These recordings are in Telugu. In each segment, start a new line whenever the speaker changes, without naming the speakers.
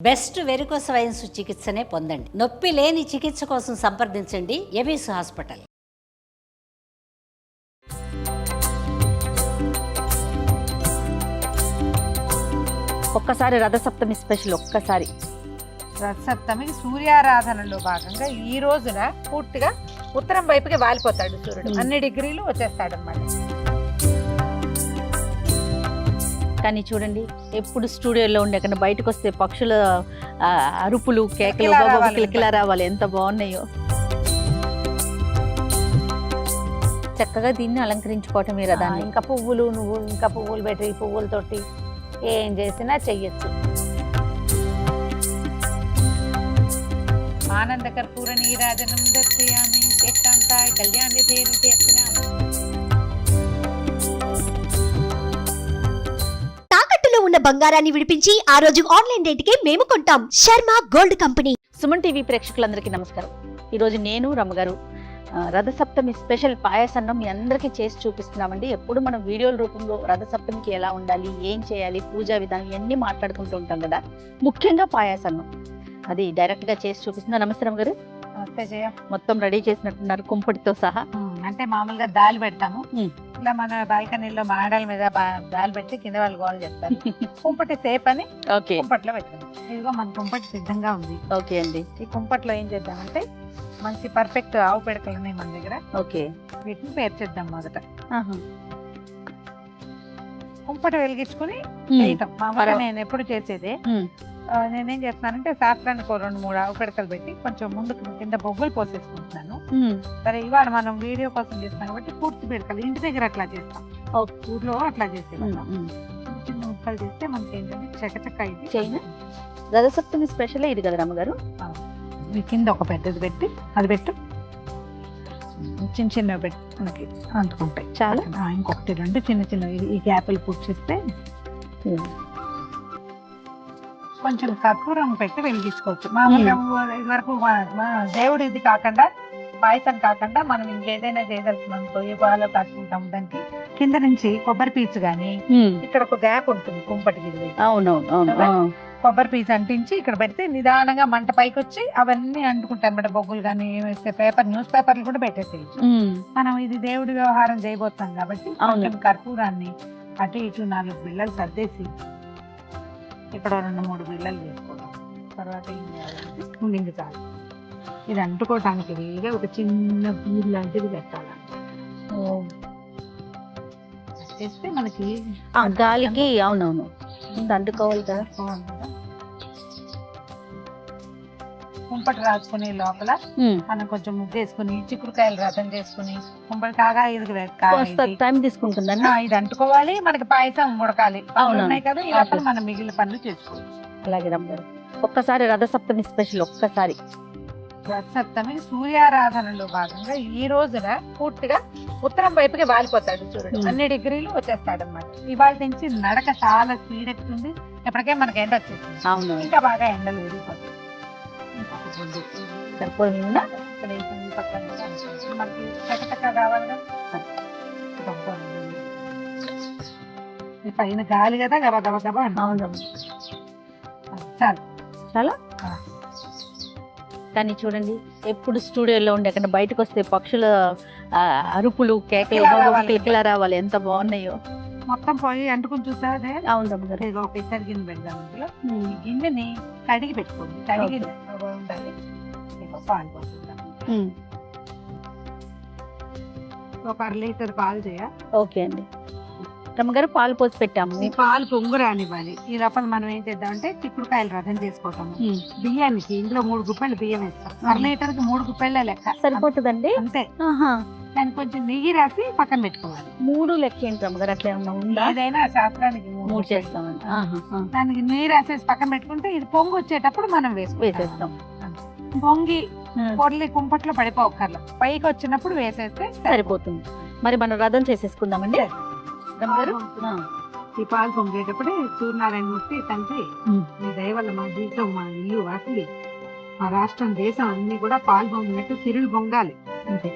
బెస్ట్ వెరికోస్ వైన్స్ చికిత్సనే పొందండి. నొప్పి లేని చికిత్స కోసం సంప్రదించండి ఎవిస్ హాస్పిటల్.
ఒక్కసారి రథసప్తమి స్పెషల్. ఒక్కసారి
రథసప్తమి సూర్యారాధనలో భాగంగా ఈ రోజున పూర్తిగా ఉత్తరం వైపుకి వాలిపోతాడు సూర్యుడు. అన్ని డిగ్రీలు వచ్చేస్తాడు అన్నమాట.
కానీ చూడండి, ఎప్పుడు స్టూడియోలో ఉండే కన్నా బయటకు వస్తే పక్షుల అరుపులు, కేకలు, కిలకిలా రావాలి. ఎంత బాగున్నాయో. చక్కగా దీన్ని అలంకరించుకోవటం రథాన్ని.
ఇంకా పువ్వులు ఇంకా పువ్వులు పెట్టి పువ్వులతోటి ఏం చేసినా చెయ్యొచ్చు. ఆనంద కర్పూర నీరాజనం దర్శయామి ఏకాంతాయ కళ్యాణి దేవి అర్చనామి.
ఉన్న బంగారాన్ని విడిపించి ఆ రోజు ఆన్లైన్ రేటుకే మేము కొంటాం. Sharma gold company.
Suman TV ప్రేక్షకులందరికీ నమస్కారం. ఈరోజు నేను రమ్మగారు రథసప్తమి స్పెషల్ పాయసన్నం మీ అందరికీ చేసి చూపిస్తున్నామండి. ఎప్పుడు మనం వీడియోల రూపంలో రథసప్తమికి ఎలా ఉండాలి, ఏం చేయాలి, పూజా విధానం ఇవన్నీ మాట్లాడుకుంటూ ఉంటాం కదా. ముఖ్యంగా పాయసన్నం అది డైరెక్ట్ గా చేసి చూపిస్తున్నా. నమస్తే రమ్మగారు. మొత్తం రెడీ చేసినట్టున్నారు కుంపటితో సహా.
అంటే మామూలుగా దాల్ పెడతాము, ఇలా మన బాల్కనీలో మాడల మీద దాల్ పెట్టి కింద వాళ్ళు గోల్ చేస్తారు. కుంపటి సేప్ అని కుంపట్లో పెట్టాము. ఇదిగో మన కుంపటి సిద్ధంగా ఉంది.
ఓకే అండి.
ఈ కుంపట్లో ఏం చేద్దామంటే మంచి పర్ఫెక్ట్ ఆవు పిడకలు ఉన్నాయి మన దగ్గర.
ఓకే,
వీటిని పేర్చేద్దాం. మొదట కుంపటి వెలిగించుకుని వేయటం. మామూలుగా నేను ఎప్పుడు చేసేదే. నేనేం చేస్తున్నానంటే శాస్త్రానికి 2-3 ఆవు పిడకలు పెట్టి కొంచెం ముందుకు కింద బొగ్గులు పోసేసుకుంటున్నాను. సరే, ఇవాళ మనం వీడియో కోసం చేస్తాం కాబట్టి పూర్తి పిడకలు ఇంటి దగ్గర అట్లా చేస్తాం, ఊర్లో అట్లా చేసేవాళ్ళం. చిన్న ముక్కలు చేస్తే మనకి ఏంటంటే చకచక ఇది
చైనా రథసప్తమి స్పెషల్ ఇది కదా రమ్మగారు.
ఈ కింద ఒక పెద్దది పెట్టి అది పెట్టు, చిన్న చిన్నవి పెట్టి మనకి అంటుకుంటాయి.
చాలా
ఇంకొకటి 2 చిన్న చిన్నవి ఈ గ్యాప్లు పూర్చిస్తే కొంచెం కర్పూరం పెట్టి వెలిగించుకోవచ్చు. మామూలుగా ఇదివరకు దేవుడు ఇది కాకుండా పాయసం కాకుండా మనం ఇంకేదైనా చేయగలుగుతున్నాం. పాలు కట్టుకుంటాం. దానికి కింద నుంచి కొబ్బరి పీచు గాని ఇక్కడ ఒక గ్యాప్ ఉంటుంది కుంపటికి.
అవునవును.
కొబ్బరి పీచు అంటించి ఇక్కడ పెడితే నిదానంగా మంట పైకి వచ్చి అవన్నీ అంటుకుంటాయి అన్నమాట. బొగ్గులు కానీ న్యూస్ పేపర్లు కూడా పెట్టేసేయచ్చు. మనం ఇది దేవుడి వ్యవహారం చేయబోతాం కాబట్టి కర్పూరాన్ని అటు ఇటు 4 బిళ్ళలు సర్దేసి ఇక్కడ 2-3 బిళ్ళలు వేసుకోవడం. తర్వాత ఏం చేయాలంటే ఇంక చాలు. ఇది అంటుకోవటానికి వేరే ఒక చిన్న బూర్ లాంటిది పెట్టాలి. చేస్తే మనకి
గాలికి అవునవును అంటుకోవాలి కదా.
కుంపటి రాసుకునే లోపల మనం కొంచెం ముగ్గేసుకుని చిక్కుడుకాయలు రసం చేసుకుని కుంపటి కాగా
టైం తీసుకుంటుందండి.
ఇది అంటుకోవాలి, మనకి పాయసం ఉడకాలి. ఉన్నాయి కదా, ఈ లోపల మనం మిగిలిన పనులు చేసుకోవచ్చు.
అలాగే రమ్మగారు. ఒక్కసారి రథసప్తమి స్పెషల్. ఒక్కసారి
రథసప్తమి సూర్యారాధనలో భాగంగా ఈ రోజున పూర్తిగా ఉత్తరం వైపుకి వాలిపోతాడు సూర్యుడు. అన్ని డిగ్రీలు వచ్చేస్తాడు అన్నమాట. ఇవాళ నుంచి నడక చాలా స్పీడ్ ఎక్కుతుంది. ఎప్పటికే మనకి ఎండ వచ్చేస్తుంది.
అవును,
ఇంకా బాగా ఎండలు వేడిపోతాయి.
సరిపోయిందా?
మనకి చకచక కావాలిగా. పైన గాలి కదా, గబా గబా గబా.
అవును,
చాలు
చాలా. కానీ చూడండి, ఎప్పుడు స్టూడియోలో ఉండే కన్నా బయటకు వస్తే పక్షుల అరుపులు, కేకలు, కిలకిలా రావాలి. ఎంత బాగున్నాయో.
మొత్తం పోయి అంటుకుని చూసాదే.
అవును రమ్మగారు.
ఒక ఇతర గిన్నె పెడదాం. ఇందులో ఈ గిన్నెని కడిగి పెట్టుకోండి. కడిగి ఉండాలి. పాలు పోసుకుందాం. ఒక 1/2 లీటర్ పాలు చేయ.
ఓకే అండి. రమ్మగారు పాలు పోసి పెట్టాము.
ఈ పాలు పొంగు రానివ్వాలి. ఈ లోపల మనం ఏం చేద్దామంటే చిక్కుడుకాయలు రసం చేసుకుంటాము. బియ్యానికి ఇందులో 3 గుప్పెళ్ళు బియ్యం వేస్తాం. 1/2 లీటర్కి 3 గుప్పెళ్ళ లెక్క
సరిపోతుందండి.
అంతే. దానికి కొంచెం నెయ్యి రాసి పక్కన పెట్టుకోవాలి.
3 లెక్క ఏంటి రమ్మగారు? అట్లా ఏమన్నా ఉందా?
ఏదైనా శాస్త్రానికి
3 చేస్తామండి.
దానికి నెయ్యి రాసేసి పక్కన పెట్టుకుంటే ఇది పొంగు వచ్చేటప్పుడు మనం
వేసేస్తాం.
పొంగి పొర్లి కుంపట్లో పడిపోకర్ల పైకి వచ్చినప్పుడు వేసేస్తే
సరిపోతుంది. మరి మనం రథం చేసేసుకుందామండి.
ఈ పాలు పొంగేటప్పుడే సూర్యనారాయణ మూర్తి తండ్రి, మీ దయ వల్ల మా జీవితం, మా ఇల్లు, వాకిలి, మా రాష్ట్రం, దేశం అన్ని కూడా పాలు పొంగినట్టు సిరులు పొంగాలి. అంతే,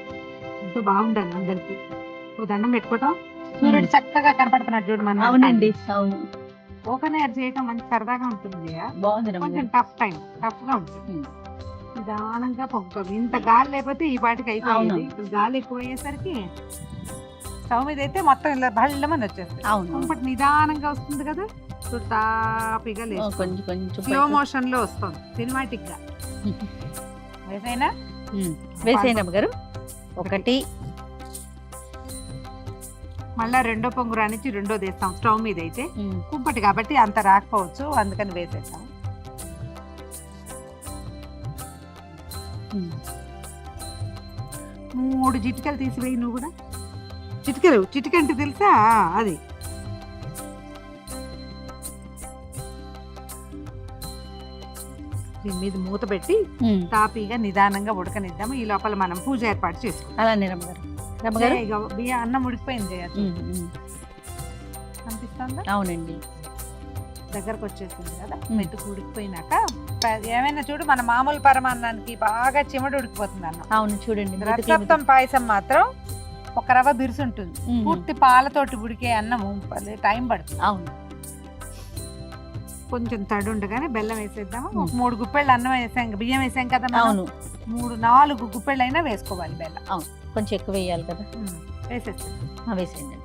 ఎంతో బాగుండాలి. అందరికి ఓ దండం పెట్టుకోవటం. సూర్యుడు చక్కగా కనపడుతున్నాడు చూడు మనం.
అవునండి, అవును.
ఓపెన్ ఎయిర్ చేయటం మంచి సరదాగా ఉంటుంది జయ.
బాగుంది
కొంచెం టఫ్ గా ఉంటుంది.
ఉమ్.
నిదానంగా పొంగుతుంది. ఇంత గాలి లేకపోతే ఈ పాటికి అయిపోయింది. ఇప్పుడు గాలి ఎక్కువ అయ్యేసరికి స్టవ్ మీద అయితే మొత్తం ఇలా బళ్ళమని వచ్చేస్తుంది.
అవును
కుంపటి నిదానంగా వస్తుంది కదా, చూడు తాపిగా లేదు,
కొంచెం కొంచెం
స్లో మోషన్ లో వస్తుంది, సినిమాటిక్ గా. వేసైనా
వేసేయండి అమ్మగారు. ఒకటి
మళ్ళా రెండో పొంగు రానిచ్చి రెండోది వేస్తాం స్టవ్ మీద అయితే. కుంపటి కాబట్టి అంత రాకపోవచ్చు, అందుకని వేసేస్తాం. మూడు చిటికలు తీసివేయి నువ్వు కూడా. చిటికంటే తెలుసా అది. దీని మీద మూత పెట్టి తాపీగా నిదానంగా ఉడకనిద్దాము. ఈ లోపల మనం పూజ ఏర్పాటు చేసుకుంటాం.
అలానే రమ్మగారు. రమ్మగారు
బియ్యం అన్నం ఉడికిపోయింది అనిపిస్తుందా?
అవునండి,
దగ్గరకు వచ్చేసింది కదా. మెట్టుకు ఉడికిపోయినాక ఏమైనా చూడు, మన మామూలు పరమాన్నానికి బాగా చిమడు ఉడికిపోతుంది అన్నం.
అవును చూడండి.
రసప్తం పాయసం మాత్రం ఒక రవ్వ బిరుసు ఉంటుంది. పూర్తి పాలతోటి ఉడికే అన్నము టైం పడుతుంది.
అవును,
కొంచెం తడి ఉండగానే బెల్లం వేసేద్దాము. 3 గుప్పెళ్ళు అన్నం వేసాం, బియ్యం వేసాం కదా.
అవును
3-4 గుప్పెళ్ళు అయినా వేసుకోవాలి బెల్లం.
అవును, కొంచెం ఎక్కువ వేయాలి కదా.
వేసేస్తాం.
వేసేయండి.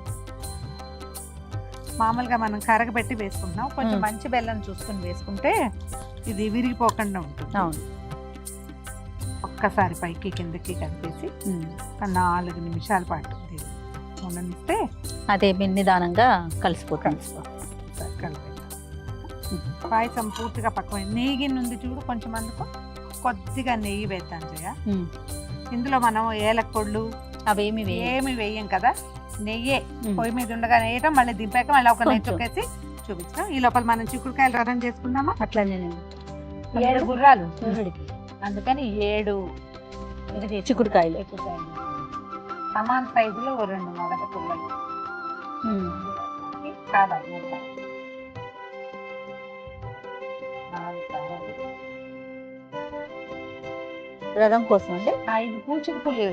మామూలుగా మనం కరగబెట్టి వేసుకుంటున్నాం. కొంచెం మంచి బెల్లం చూసుకుని వేసుకుంటే ఇది విరిగిపోకుండా ఉంటుంది.
అవును,
ఒక్కసారి పైకి కిందకి కలిపేసి 4 నిమిషాల పాటు ఉండనిస్తే
అదే నిదానంగా కలిసిపోతుంది.
పాయసం పూర్తిగా పక్కన నెయ్యి ఉంది చూడు, కొంచెం అందుకు కొద్దిగా నెయ్యి వేద్దాం జయ. ఇందులో మనం ఏలకొళ్ళు
అవేమి
ఏమి వేయం కదా, నెయ్యే పొయ్యి మీద ఉండగా వేయటం, మళ్ళీ దింపాక మళ్ళీ ఒక నెయ్యి చొక్కేసి చూపించాం. ఈ లోపల మనం చిక్కుడుకాయలు రసం చేసుకుందామా.
అట్లానేనండి.
7 గుర్రాలు, అందుకని 7
చిక్కుడుకాయలు
సమాన సైజులో 2 మొదట పుల్లలు
రథం కోసం అంటే
5 పూచిక పుల్లలు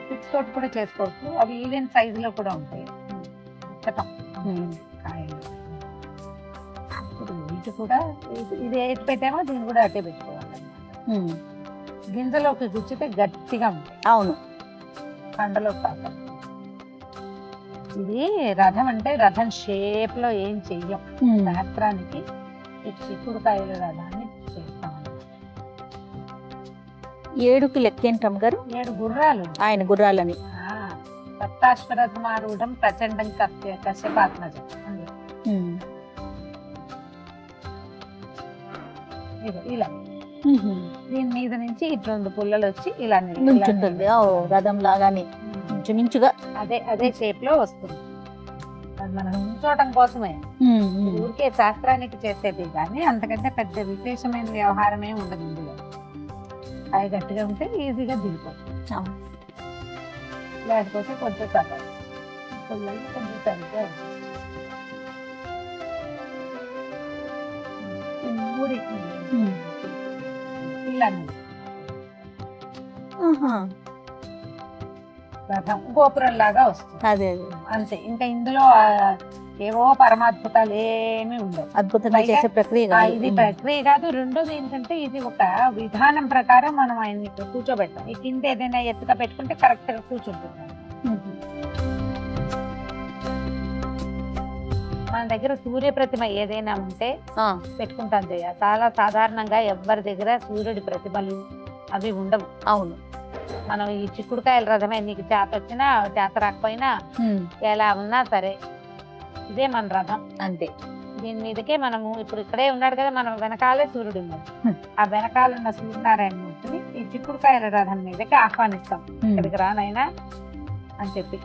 పిక్స్ తోటి కూడా చేసుకోవచ్చు. అవి ఈవెన్ సైజులో కూడా ఉంటాయి. కాయలు ఇది కూడా ఇది ఎటు పెట్టామో దీన్ని కూడా అట్టే పెట్టుకోవాలి. గింజలోకి గుచ్చితే గట్టిగా ఉంటాయి.
అవును,
కండలో కాక. ఇది రథం అంటే రథం షేప్ లో ఏం చెయ్యం. శాస్త్రానికి ఈ చిక్కుడుకాయల రథాన్ని చేస్తాం.
7కి లెక్కేంటమ్మ గారు?
7 గుర్రాలు ఆయన
గుర్రాలని.
సప్తాశ్వరథమారూఢం ప్రచండం కశ్యపాత్మజం. ఇలా దీని మీద నుంచి ఇటు 2 పుల్లలు వచ్చి ఇలా
నిల్చుంటుంది. రథం లాగానే మించుగా
అదే షేప్ లో వస్తుంది. అది మనం ఉంచోటం కోసమే, ఊరికే శాస్త్రానికి చేసేది కానీ అంతకంటే పెద్ద విశేషమైన వ్యవహారమే ఉండదు ఇందులో. అవి గట్టిగా ఉంటే ఈజీగా దిగిపోతుంది. లేకపోతే కొంచెం సగం పుల్లలు కొంచెం సరిగ్గా రథం గోపురం లాగా వస్తుంది.
అదే
అంతే. ఇంకా ఇందులో ఏవో పరమాద్భుతాలు ఏమీ ఉండవు.
అద్భుతంగా చేసే ప్రక్రియ
ఇది ప్రక్రియ కాదు. రెండోది ఏంటంటే ఇది ఒక విధానం ప్రకారం మనం ఆయన్ని కూర్చోబెట్టాం. ఈ కింద ఏదైనా ఎత్తుగా పెట్టుకుంటే కరెక్ట్ గా కూర్చుంటుంది. మన దగ్గర సూర్య ప్రతిమ ఏదైనా ఉంటే పెట్టుకుంటాం జయ. చాలా సాధారణంగా ఎవరి దగ్గర సూర్యుడి ప్రతిమలు అవి ఉండవు.
అవును,
మనం ఈ చిక్కుడుకాయల రథమే, నీకు చేత వచ్చినా చేత రాకపోయినా ఎలా ఉన్నా సరే ఇదే మన రథం అంతే. దీని మీదకే మనము ఇప్పుడు ఇక్కడే ఉన్నాడు కదా, మనం వెనకాలే సూర్యుడు ఉన్నాడు. ఆ వెనకాలన్న సూర్యనారాయణ మూర్తిని ఈ చిక్కుడుకాయల రథం మీదకి ఆహ్వానిస్తాం. ఇక్కడికి రానైనా అని చెప్పి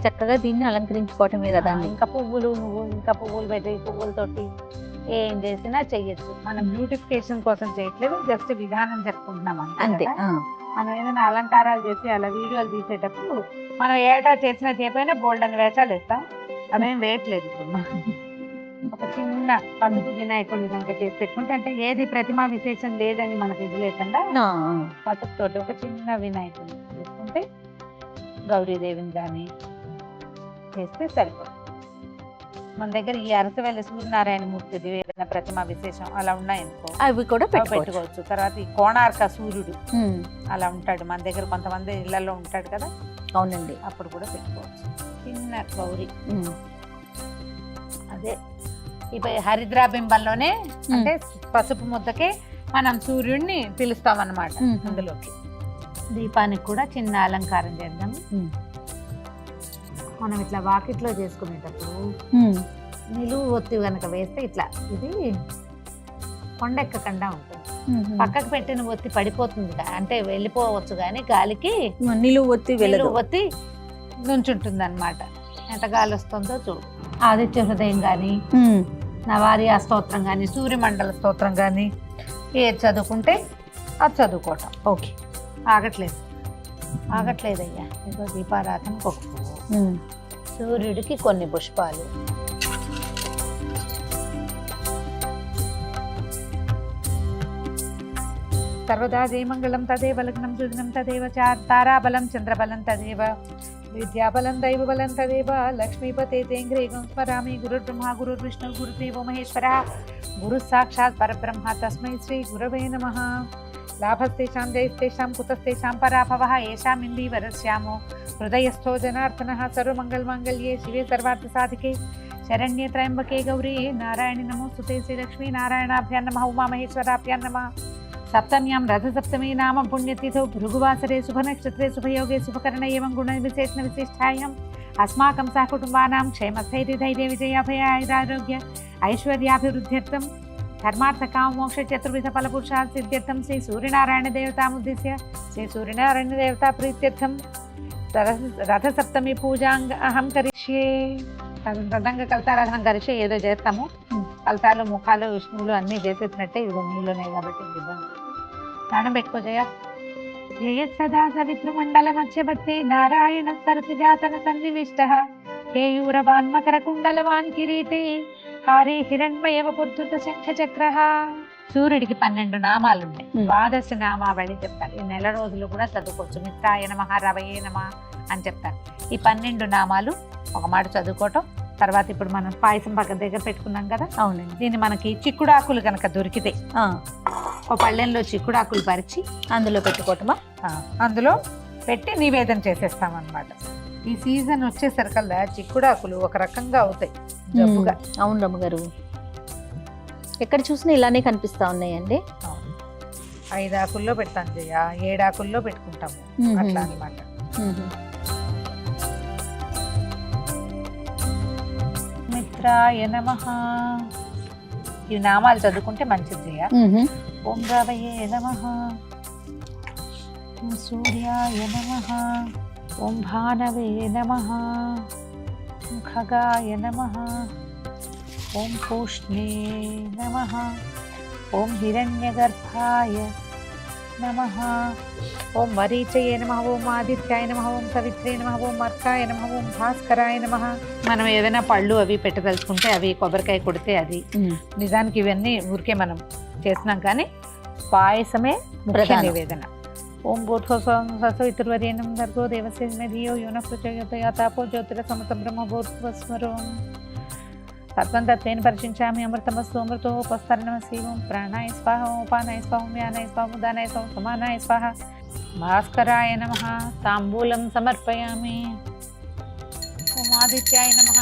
చక్కగా దీన్ని అలంకరించుకోవటమే రథాన్ని.
ఇంకా పువ్వులు పెట్టి పువ్వులతోటి ఏం చేసినా చెయ్యొచ్చు. మనం బ్యూటిఫికేషన్ కోసం చేయట్లేదు, జస్ట్ విధానం చెప్పుకుంటున్నాం అంతే. మనం ఏదైనా అలంకారాలు చేసి అలా వీడియోలు తీసేటప్పుడు మనం ఏటా చేసినా చేయకపోయినా బోల్డ్ అని వేషాలు వేస్తాం. అదేం వేయట్లేదు. ఒక చిన్న పసుపు వినాయకుడిని కనుక చేసి పెట్టుకుంటే, అంటే ఏది ప్రతిమా విశేషం లేదని మనకు ఇది లేకుండా పసుపుతోటి ఒక చిన్న వినాయకుడిని చేసుకుంటే, గౌరీదేవిని కానీ చేస్తే సరిపోతుంది. మన దగ్గర ఈ అరసవెల్లి సూర్యనారాయణ మూర్తిది ఏదైనా ప్రతిమ విశేషం అలా ఉన్నాయనుకో
అవి కూడా
అవి పెట్టుకోవచ్చు. తర్వాత ఈ కోణార్క సూర్యుడు అలా ఉంటాడు మన దగ్గర, కొంతమంది ఇళ్లలో ఉంటాడు కదా.
అవునండి.
అప్పుడు కూడా పెట్టుకోవచ్చు. చిన్న గౌరి అదే ఇప్పుడు హరిద్రాబింబంలోనే అంటే పసుపు ముద్దకే మనం సూర్యుడిని పిలుస్తాం అన్నమాట. అందులోకి దీపానికి కూడా చిన్న అలంకారం చేద్దాం. మనం ఇట్లా వాకిట్లో చేసుకునేటప్పుడు నిలువు ఒత్తి కనుక వేస్తే ఇట్లా ఇది కొండెక్కకుండా ఉంటుంది. పక్కకు పెట్టిన ఒత్తి పడిపోతుంది, అంటే వెళ్ళిపోవచ్చు కానీ గాలికి
నిలువు ఒత్తి
ఒత్తి నుంచుంటుంది అనమాట. ఎంత గాలి వస్తుందో చూడు. ఆదిత్య హృదయం కానీ, నవారి స్తోత్రం కానీ, సూర్యమండల స్తోత్రం కానీ ఏది చదువుకుంటే అది చదువుకోవటం.
ఓకే.
ఆగట్లేదయ్యా. ఇదో దీపారాధనకు ఒక పువ్వు, సూర్యుడికి కొన్ని పుష్పాలు, సర్వదా జయమంగళం తదేవ లగ్నం సుదినం తదేవ తారాబలం చంద్రబలం తదేవ విద్యాబలం దైవబలం తదేవ లక్ష్మీపతే తేంగ్రేగం స్మరామి గురుర్బ్రహ్మ గురుర్విష్ణు గురుదేవో మహేశ్వర గురు సాక్షాత్ పరబ్రహ్మ తస్మై శ్రీ గురవే నమః. లాభస్తేషాం జయస్తేషాం కుతస్తేషాం పరాభవః ఏషాం ఇందీవరస్యామో హృదయస్థో జనార్దనః సర్వమంగళమాంగళ్యే శివే సర్వార్థసాధికే శరణ్యే త్రయంబకే గౌరీ నారాయణి నమోస్తుతే. శ్రీలక్ష్మీ నారాయణాభ్యాం నమః ఉమామహేశ్వరాభ్యాం నమః. సప్తమ్యాం రథసప్తమి నామ పుణ్యతిథౌ భృగువాసరే శుభనక్షత్రే శుభయోగే శుభకరణ ఏవం గుణ విశేషణ విశిష్టాయాం అస్మాకం సహకుటుంబానాం క్షేమస్థైర్యధైర్య విజయాభయారోగ్య ఐశ్వర్యాభివృద్ధ్యర్థం ధర్మార్థకామోక్ష చతుర్విధ ఫలపురుషార్థ సిద్ధ్యర్థం శ్రీ సూర్యనారాయణ దేవతాముద్దిశ్య శ్రీ సూర్యనారాయణ దేవతా ప్రీత్యర్థం రథసప్తమి పూజాంగ అహం కరిష్యే. రథంగా కలతారాధనం కరిష్యే. ఏదో చేస్తాము, కలతాలు ముఖాలు విష్ణువులు అన్నీ చేసేసినట్టే ఇదిగో నీళ్ళునే కాబట్టి స్నానం పెట్టుకోజయ. జయ సదా సవితృమండల మధ్యవర్తి నారాయణ సరసిజాతన సన్నివిష్ట కేయూరవాన్ మకర కుండలవాన్ కిరీటి హారి హిరణ్మయవ పుత్రుత శంఖ చక్ర. సూర్యుడికి 12 నామాలు ఉన్నాయి. ద్వాదశ నామావళి చెప్తారు. ఈ నెల రోజులు కూడా చదువుకోవచ్చు. మిత్రాయ నమః రవయే నమః అని చెప్తారు. ఈ 12 నామాలు ఒక మాట చదువుకోవటం. తర్వాత ఇప్పుడు మనం పాయసం పక్కన దగ్గర పెట్టుకున్నాం కదా. అవునండి. దీన్ని మనకి చిక్కుడాకులు కనుక దొరికితే ఒక పళ్ళెంలో చిక్కుడాకులు పరిచి
అందులో పెట్టుకోవటమా?
అందులో పెట్టి నివేదన చేసేస్తాం అన్నమాట. ఈ సీజన్ వచ్చేసరికల్లా చిక్కుడాకులు ఒక రకంగా అవుతాయి జబ్బుగా.
అవును రమ్మగారు, ఎక్కడ చూసినా ఇలానే కనిపిస్తా ఉన్నాయండి.
5 ఆకుల్లో పెడతాం జయ, 7 ఆకుల్లో పెట్టుకుంటాము అట్లా అన్నమాట. మిత్రాయ నమః. ఈ నామాలు చదువుకుంటే మంచిది జయ. ఓం రవయే నమః, ఓం సూర్యాయ నమః, ఓం భానవే నమః, ఓం ఖగాయ నమః, ఓం పూష్ణే నమః, ఓం హిరణ్యగర్భాయ నమః, ఓం మరీచయే నమః, ఓం ఆదిత్యాయ నమః, ఓం సవిత్రే నమః, ఓం అర్కాయ నమః, ఓం భాస్కరాయ నమః. మనం ఏదైనా పళ్ళు అవి పెట్టదలుచుకుంటే అవి, కొబ్బరికాయ కొడితే అది. నిజానికి ఇవన్నీ ఊరికే మనం చేస్తున్నాం కానీ పాయసమే ముఖ్య నివేదన. ఓం భూర్భువస్సువర్యేణం భర్గో దేవస్య ధియో యో నః ప్రచోదయాత్ తాపో జ్యోతిరసమృతం బ్రహ్మ భూర్భువస్సువరం తత్వం తత్వేన పరిశించామి అమృతమస్తు అమృతోపస్తరణమసి. ఓం ప్రాణాయ స్వాహ, ఓం పానాయ స్వాహ, ఓం వ్యానాయ స్వాహ, ఉదానాయ స్వాహ, సమానాయ స్వాహ. భాస్కరాయ నమః తాంబూలం సమర్పయామి. ఓం ఆదిత్యాయ నమః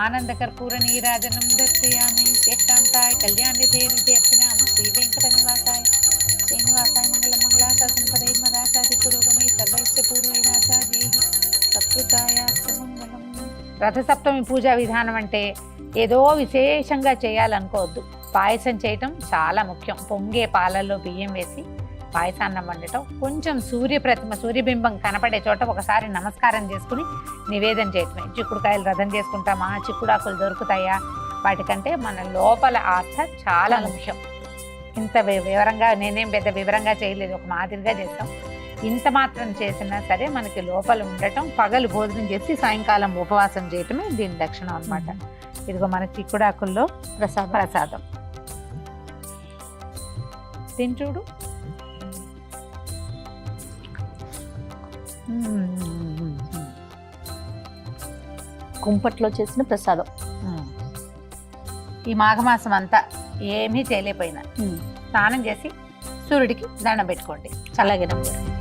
ఆనందకర్పూర నీరాజనం దర్శయామి. శ్రేష్టాంతాయ కళ్యాణ్యతే నిత్యర్చనామ శ్రీ వెంకట నివాసాయ శ్రీనివాసాయ మంగళం మంగళాశాసన పదైర్మదాసాది పురోగమై సర్వైశ్చ పూర్వైరాసాదేహి సత్కృతాయాస్తు మంగళం. రథసప్తమి పూజా విధానం అంటే ఏదో విశేషంగా చేయాలనుకోవద్దు. పాయసం చేయటం చాలా ముఖ్యం. పొంగే పాలల్లో బియ్యం వేసి పాయసాన్నం వండటం, కొంచెం సూర్యబింబం కనపడే చోట ఒకసారి నమస్కారం చేసుకుని నివేదన చేయటమే. చిక్కుడుకాయలు రథం చేసుకుంటామా, చిక్కుడాకులు దొరుకుతాయా, వాటికంటే మన లోపల ఆస్థ చాలా ముఖ్యం. ఇంత వివరంగా నేనేం పెద్ద వివరంగా చేయలేదు, ఒక మాదిరిగా చేస్తాం. ఇంత మాత్రం చేసినా సరే మనకి లోపల ఉండటం, పగలు భోజనం చేసి సాయంకాలం ఉపవాసం చేయటమే దీని లక్షణం అన్నమాట. ఇదిగో మన చిక్కుడాకుల్లో ప్రసాదం తిని చూడు.
కుంపట్లో చేసిన ప్రసాదం.
ఈ మాఘమాసం అంతా ఏమీ చేయలేకపోయినా స్నానం చేసి సూర్యుడికి దండం పెట్టుకోండి.
అలాగే నమ్మగారు.